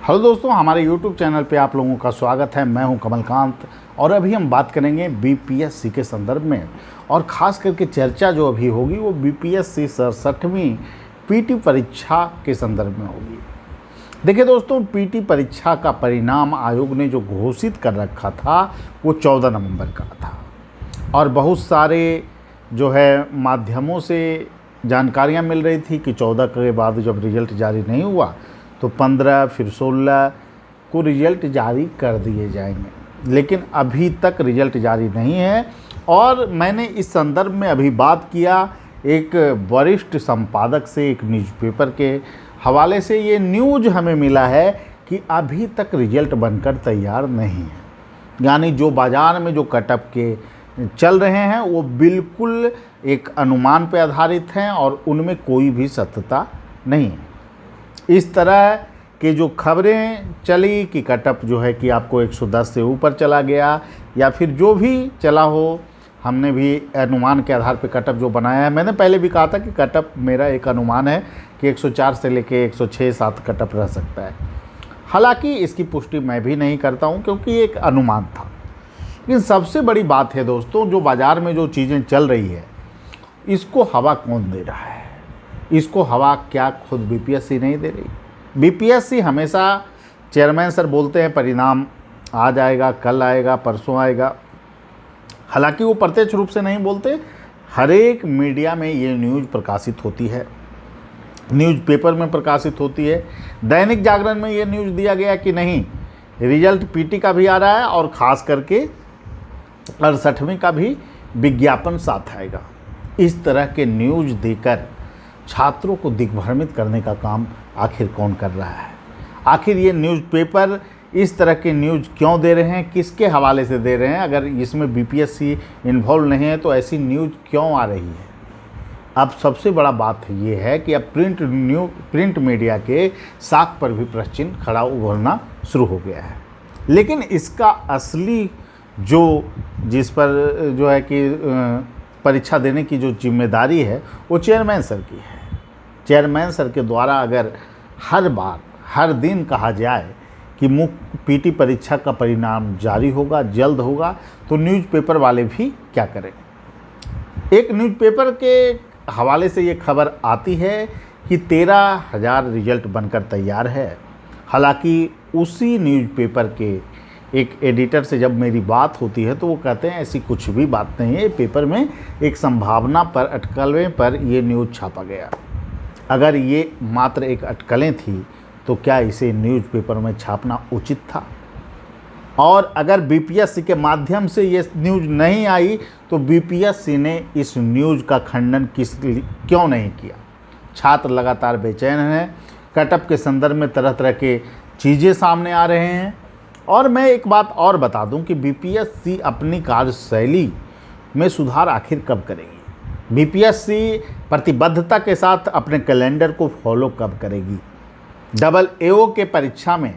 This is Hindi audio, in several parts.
हेलो दोस्तों, हमारे YouTube चैनल पे आप लोगों का स्वागत है। मैं हूं कमलकांत और अभी हम बात करेंगे बीपीएससी के संदर्भ में, और ख़ास करके चर्चा जो अभी होगी वो बीपीएससी 67वीं पीटी परीक्षा के संदर्भ में होगी। देखिए दोस्तों, पीटी परीक्षा का परिणाम आयोग ने जो घोषित कर रखा था वो 14 नवंबर का था, और बहुत सारे जो है माध्यमों से जानकारियाँ मिल रही थी कि 14 के बाद जब रिजल्ट जारी नहीं हुआ तो 15 फिर 16 को रिजल्ट जारी कर दिए जाएंगे, लेकिन अभी तक रिजल्ट जारी नहीं है। और मैंने इस संदर्भ में अभी बात किया एक वरिष्ठ संपादक से, एक न्यूज़पेपर के हवाले से ये न्यूज़ हमें मिला है कि अभी तक रिजल्ट बनकर तैयार नहीं है। यानी जो बाज़ार में जो कटअप के चल रहे हैं वो बिल्कुल एक अनुमान पर आधारित हैं और उनमें कोई भी सत्यता नहीं है। इस तरह के जो खबरें चली कि कटअप जो है कि आपको 110 से ऊपर चला गया या फिर जो भी चला हो, हमने भी अनुमान के आधार पर कटअप जो बनाया है। मैंने पहले भी कहा था कि कटअप मेरा एक अनुमान है कि 104 से लेके 106-107 कटअप रह सकता है। हालांकि इसकी पुष्टि मैं भी नहीं करता हूं क्योंकि एक अनुमान था। लेकिन सबसे बड़ी बात है दोस्तों, जो बाज़ार में जो चीज़ें चल रही है इसको हवा कौन दे रहा है? इसको हवा क्या खुद बीपीएससी नहीं दे रही? बीपीएससी हमेशा, चेयरमैन सर बोलते हैं परिणाम आ जाएगा, कल आएगा, परसों आएगा। हालांकि वो प्रत्यक्ष रूप से नहीं बोलते, हर एक मीडिया में ये न्यूज़ प्रकाशित होती है, न्यूज़पेपर में प्रकाशित होती है। दैनिक जागरण में ये न्यूज़ दिया गया कि नहीं, रिजल्ट पीटी का भी आ रहा है और ख़ास करके 68वीं का भी विज्ञापन साथ आएगा। इस तरह के न्यूज़ देकर छात्रों को दिग्भ्रमित करने का काम आखिर कौन कर रहा है? आखिर ये न्यूज़पेपर इस तरह के न्यूज़ क्यों दे रहे हैं, किसके हवाले से दे रहे हैं? अगर इसमें बीपीएससी इन्वॉल्व नहीं है तो ऐसी न्यूज़ क्यों आ रही है? अब सबसे बड़ा बात ये है कि अब प्रिंट मीडिया के साख पर भी प्रश्न चिन्ह खड़ा उभरना शुरू हो गया है। लेकिन इसका असली जिस पर जो है कि परीक्षा देने की जो जिम्मेदारी है वो चेयरमैन सर की है। चेयरमैन सर के द्वारा अगर हर बार हर दिन कहा जाए कि पीटी परीक्षा का परिणाम जारी होगा, जल्द होगा, तो न्यूज़पेपर वाले भी क्या करें? एक न्यूज़पेपर के हवाले से ये खबर आती है कि 13,000 रिजल्ट बनकर तैयार है। हालांकि उसी न्यूज़पेपर के एक एडिटर से जब मेरी बात होती है तो वो कहते हैं ऐसी कुछ भी बात नहीं है, पेपर में एक संभावना पर, अटकलें पर ये न्यूज़ छापा गया। अगर ये मात्र एक अटकलें थी तो क्या इसे न्यूज़पेपर में छापना उचित था? और अगर बीपीएससी के माध्यम से ये न्यूज़ नहीं आई तो बीपीएससी ने इस न्यूज़ का खंडन क्यों नहीं किया? छात्र लगातार बेचैन हैं, कटअप के संदर्भ में तरह तरह के चीज़ें सामने आ रहे हैं। और मैं एक बात और बता दूं कि बीपीएससी अपनी कार्यशैली में सुधार आखिर कब करेगी? बीपीएससी प्रतिबद्धता के साथ अपने कैलेंडर को फॉलो कब करेगी? AA के परीक्षा में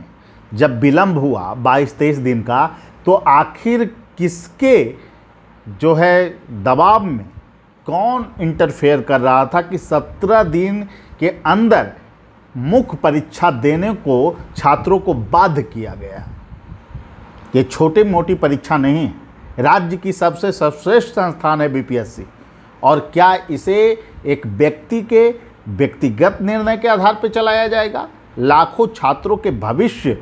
जब विलम्ब हुआ 22-23 दिन का, तो आखिर किसके जो है दबाव में कौन इंटरफेयर कर रहा था कि 17 दिन के अंदर मुख्य परीक्षा देने को छात्रों को बाध्य किया गया? ये छोटी मोटी परीक्षा नहीं है, राज्य की सबसे सर्वश्रेष्ठ संस्थान है बीपीएससी। और क्या इसे एक व्यक्ति के व्यक्तिगत निर्णय के आधार पर चलाया जाएगा? लाखों छात्रों के भविष्य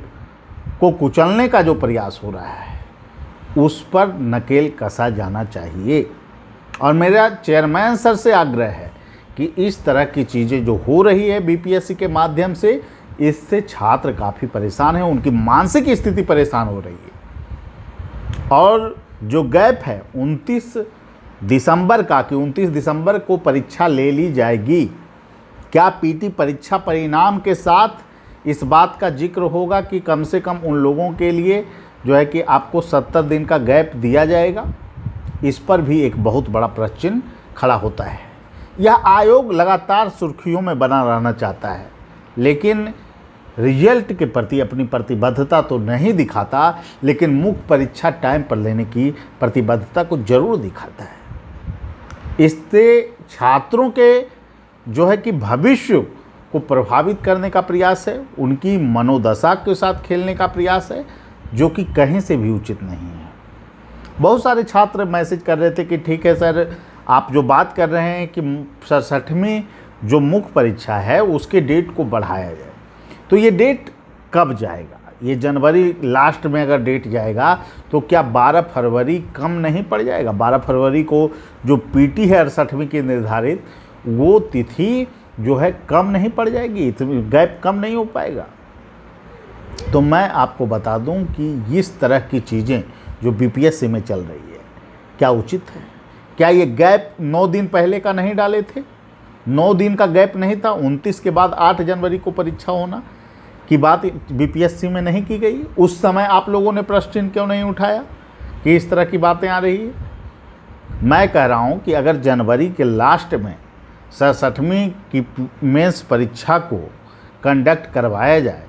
को कुचलने का जो प्रयास हो रहा है उस पर नकेल कसा जाना चाहिए। और मेरा चेयरमैन सर से आग्रह है कि इस तरह की चीज़ें जो हो रही है बीपीएससी के माध्यम से, इससे छात्र काफ़ी परेशान हैं, उनकी मानसिक स्थिति परेशान हो रही है। और जो गैप है 29 दिसंबर का, कि 29 दिसंबर को परीक्षा ले ली जाएगी, क्या पीटी परीक्षा परिणाम के साथ इस बात का जिक्र होगा कि कम से कम उन लोगों के लिए जो है कि आपको 70 दिन का गैप दिया जाएगा? इस पर भी एक बहुत बड़ा प्रश्न चिन्ह खड़ा होता है। यह आयोग लगातार सुर्खियों में बना रहना चाहता है, लेकिन रिजल्ट के प्रति अपनी प्रतिबद्धता तो नहीं दिखाता, लेकिन मुख्य परीक्षा टाइम पर लेने की प्रतिबद्धता को जरूर दिखाता है। इससे छात्रों के जो है कि भविष्य को प्रभावित करने का प्रयास है, उनकी मनोदशा के साथ खेलने का प्रयास है, जो कि कहीं से भी उचित नहीं है। बहुत सारे छात्र मैसेज कर रहे थे कि ठीक है सर, आप जो बात कर रहे हैं कि 67वीं जो मुख्य परीक्षा है उसके डेट को बढ़ाया जाए, तो ये डेट कब जाएगा? ये जनवरी लास्ट में अगर डेट जाएगा तो क्या 12 फरवरी कम नहीं पड़ जाएगा? 12 फरवरी को जो पीटी है 68वीं की निर्धारित, वो तिथि जो है कम नहीं पड़ जाएगी? गैप कम नहीं हो पाएगा? तो मैं आपको बता दूं कि इस तरह की चीज़ें जो बीपीएससी में चल रही है, क्या उचित है? क्या ये गैप 9 दिन पहले का नहीं डाले थे? 9 दिन का गैप नहीं था? 29 के बाद 8 जनवरी को परीक्षा होना की बात बीपीएससी में नहीं की गई? उस समय आप लोगों ने प्रश्न चिन्ह क्यों नहीं उठाया कि इस तरह की बातें आ रही है? मैं कह रहा हूं कि अगर जनवरी के लास्ट में 67वीं की मेंस परीक्षा को कंडक्ट करवाया जाए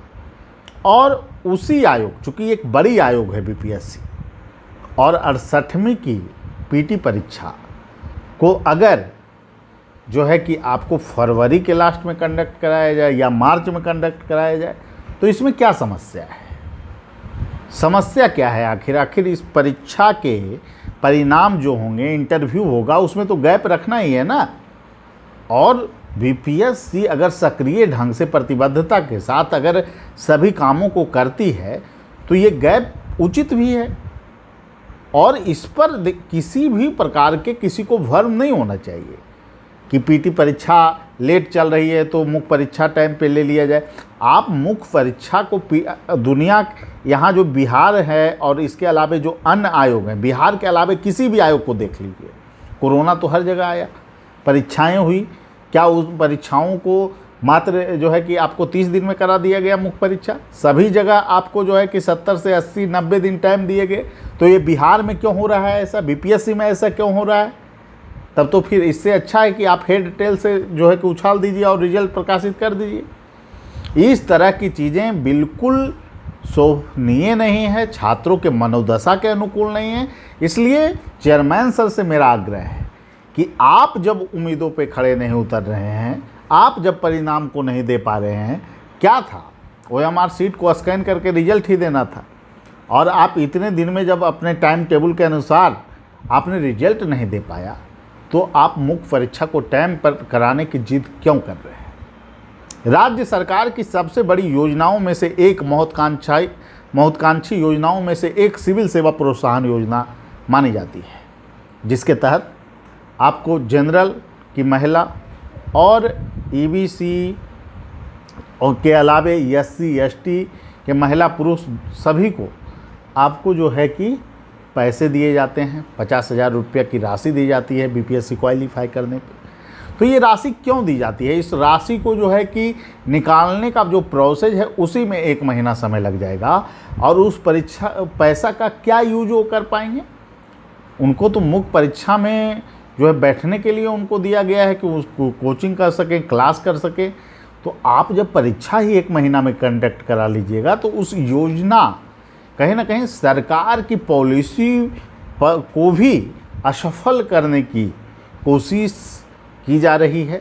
और उसी आयोग, चूँकि एक बड़ी आयोग है बीपीएससी, और 68वीं की पीटी परीक्षा को अगर जो है कि आपको फरवरी के लास्ट में कंडक्ट कराया जाए या मार्च में कंडक्ट कराया जाए, तो इसमें क्या समस्या है? समस्या क्या है आखिर इस परीक्षा के परिणाम जो होंगे, इंटरव्यू होगा, उसमें तो गैप रखना ही है ना। और बीपीएससी अगर सक्रिय ढंग से प्रतिबद्धता के साथ अगर सभी कामों को करती है तो ये गैप उचित भी है, और इस पर किसी भी प्रकार के किसी को भ्रम नहीं होना चाहिए कि पीटी परीक्षा लेट चल रही है तो मुख्य परीक्षा टाइम पे ले लिया जाए। आप मुख्य परीक्षा को दुनिया यहाँ जो बिहार है और इसके अलावा जो अन्य आयोग हैं, बिहार के अलावा किसी भी आयोग को देख लीजिए, कोरोना तो हर जगह आया, परीक्षाएं हुई, क्या उस परीक्षाओं को मात्र जो है कि आपको 30 दिन में करा दिया गया मुख्य परीक्षा? सभी जगह आपको जो है कि 70 से 80 90 दिन टाइम दिए गए। तो ये बिहार में क्यों हो रहा है ऐसा, बीपीएससी में ऐसा क्यों हो रहा है? तब तो फिर इससे अच्छा है कि आप हेड टेल से जो है कि उछाल दीजिए और रिजल्ट प्रकाशित कर दीजिए। इस तरह की चीज़ें बिल्कुल शोभनीय नहीं है, छात्रों के मनोदशा के अनुकूल नहीं है। इसलिए चेयरमैन सर से मेरा आग्रह है कि आप जब उम्मीदों पे खड़े नहीं उतर रहे हैं, आप जब परिणाम को नहीं दे पा रहे हैं, क्या था ओएमआर सीट को स्कैन करके रिजल्ट ही देना था, और आप इतने दिन में जब अपने टाइम टेबल के अनुसार आपने रिजल्ट नहीं दे पाया, तो आप मुख्य परीक्षा को टाइम पर कराने की जिद क्यों कर रहे हैं? राज्य सरकार की सबसे बड़ी योजनाओं में से एक, महत्वाकांक्षी योजनाओं में से एक सिविल सेवा प्रोत्साहन योजना मानी जाती है, जिसके तहत आपको जनरल की महिला और ईबीसी और के अलावे एससी एसटी के महिला पुरुष सभी को आपको जो है कि पैसे दिए जाते हैं। 50,000 रुपये की राशि दी जाती है बीपीएससी क्वालिफाई करने पे। तो ये राशि क्यों दी जाती है? इस राशि को जो है कि निकालने का जो प्रोसेस है उसी में 1 महीना समय लग जाएगा, और उस परीक्षा पैसा का क्या यूज वो कर पाएंगे? उनको तो मुख्य परीक्षा में जो है बैठने के लिए उनको दिया गया है कि उसको कोचिंग कर सकें, क्लास कर सकें। तो आप जब परीक्षा ही 1 महीना में कंडक्ट करा लीजिएगा तो उस योजना कहीं ना कहीं सरकार की पॉलिसी को भी असफल करने की कोशिश की जा रही है।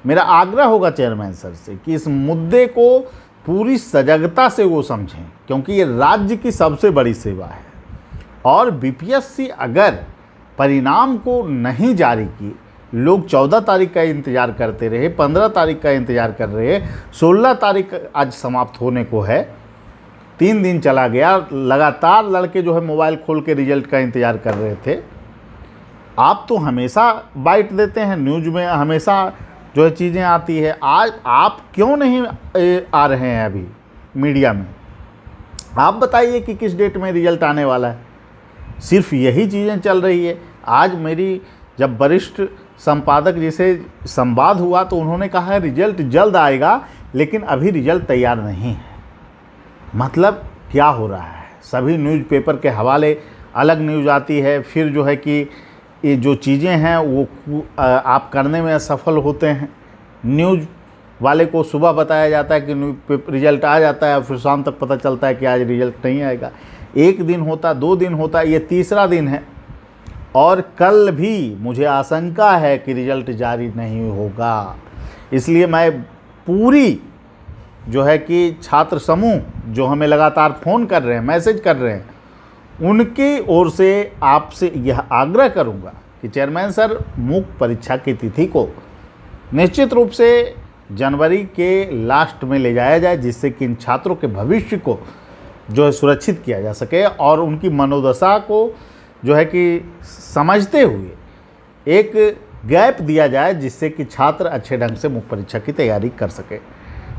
मेरा आग्रह होगा चेयरमैन सर से कि इस मुद्दे को पूरी सजगता से वो समझें, क्योंकि ये राज्य की सबसे बड़ी सेवा है। और बीपीएससी अगर परिणाम को नहीं जारी की, लोग 14 तारीख का इंतज़ार करते रहे, 15 तारीख का इंतज़ार कर रहे, 16 तारीख आज समाप्त होने को है, 3 दिन चला गया, लगातार लड़के जो है मोबाइल खोल के रिजल्ट का इंतज़ार कर रहे थे। आप तो हमेशा बाइट देते हैं, न्यूज़ में हमेशा जो है चीज़ें आती है, आज आप क्यों नहीं आ रहे हैं अभी मीडिया में? आप बताइए कि किस डेट में रिजल्ट आने वाला है। सिर्फ यही चीज़ें चल रही है। आज मेरी जब वरिष्ठ संपादक जी से संवाद हुआ तो उन्होंने कहा है रिजल्ट जल्द आएगा, लेकिन अभी रिजल्ट तैयार नहीं है। मतलब क्या हो रहा है? सभी न्यूज़पेपर के हवाले अलग न्यूज़ आती है, फिर जो है कि ये जो चीज़ें हैं वो आप करने में असफल होते हैं। न्यूज़ वाले को सुबह बताया जाता है कि रिजल्ट आ जाता है, और फिर शाम तक पता चलता है कि आज रिजल्ट नहीं आएगा। 1 दिन होता, 2 दिन होता, ये तीसरा दिन है, और कल भी मुझे आशंका है कि रिजल्ट जारी नहीं होगा। इसलिए मैं पूरी जो है कि छात्र समूह जो हमें लगातार फ़ोन कर रहे हैं, मैसेज कर रहे हैं, उनकी ओर से आपसे यह आग्रह करूंगा कि चेयरमैन सर मूक परीक्षा की तिथि को निश्चित रूप से जनवरी के लास्ट में ले जाया जाए, जिससे कि इन छात्रों के भविष्य को जो है सुरक्षित किया जा सके और उनकी मनोदशा को जो है कि समझते हुए एक गैप दिया जाए, जिससे कि छात्र अच्छे ढंग से मुख्य परीक्षा की तैयारी कर सके।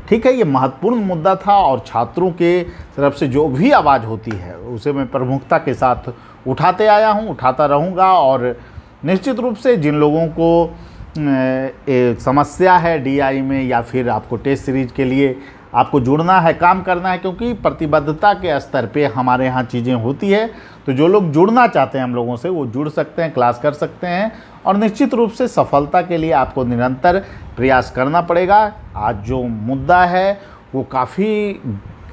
ठीक है, ये महत्वपूर्ण मुद्दा था और छात्रों के तरफ से जो भी आवाज़ होती है उसे मैं प्रमुखता के साथ उठाते आया हूँ, उठाता रहूँगा। और निश्चित रूप से जिन लोगों को समस्या है डीआई में या फिर आपको टेस्ट सीरीज के लिए आपको जुड़ना है, काम करना है, क्योंकि प्रतिबद्धता के स्तर पे हमारे यहाँ चीज़ें होती है, तो जो लोग जुड़ना चाहते हैं हम लोगों से वो जुड़ सकते हैं, क्लास कर सकते हैं और निश्चित रूप से सफलता के लिए आपको निरंतर प्रयास करना पड़ेगा। आज जो मुद्दा है वो काफ़ी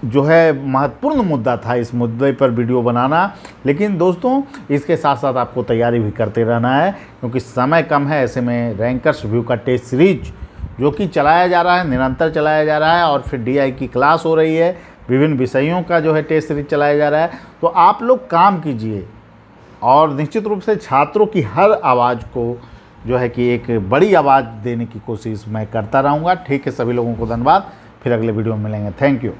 जो है महत्वपूर्ण मुद्दा था, इस मुद्दे पर वीडियो बनाना, लेकिन दोस्तों इसके साथ साथ आपको तैयारी भी करते रहना है क्योंकि समय कम है। ऐसे में रैंकर्स व्यू का टेस्ट सीरीज जो कि चलाया जा रहा है, निरंतर चलाया जा रहा है और फिर डीआई की क्लास हो रही है, विभिन्न विषयों का जो है टेस्ट सीरीज चलाया जा रहा है, तो आप लोग काम कीजिए और निश्चित रूप से छात्रों की हर आवाज़ को जो है कि एक बड़ी आवाज़ देने की कोशिश मैं करता रहूँगा। ठीक है, सभी लोगों को धन्यवाद, फिर अगले वीडियो में मिलेंगे। Thank you.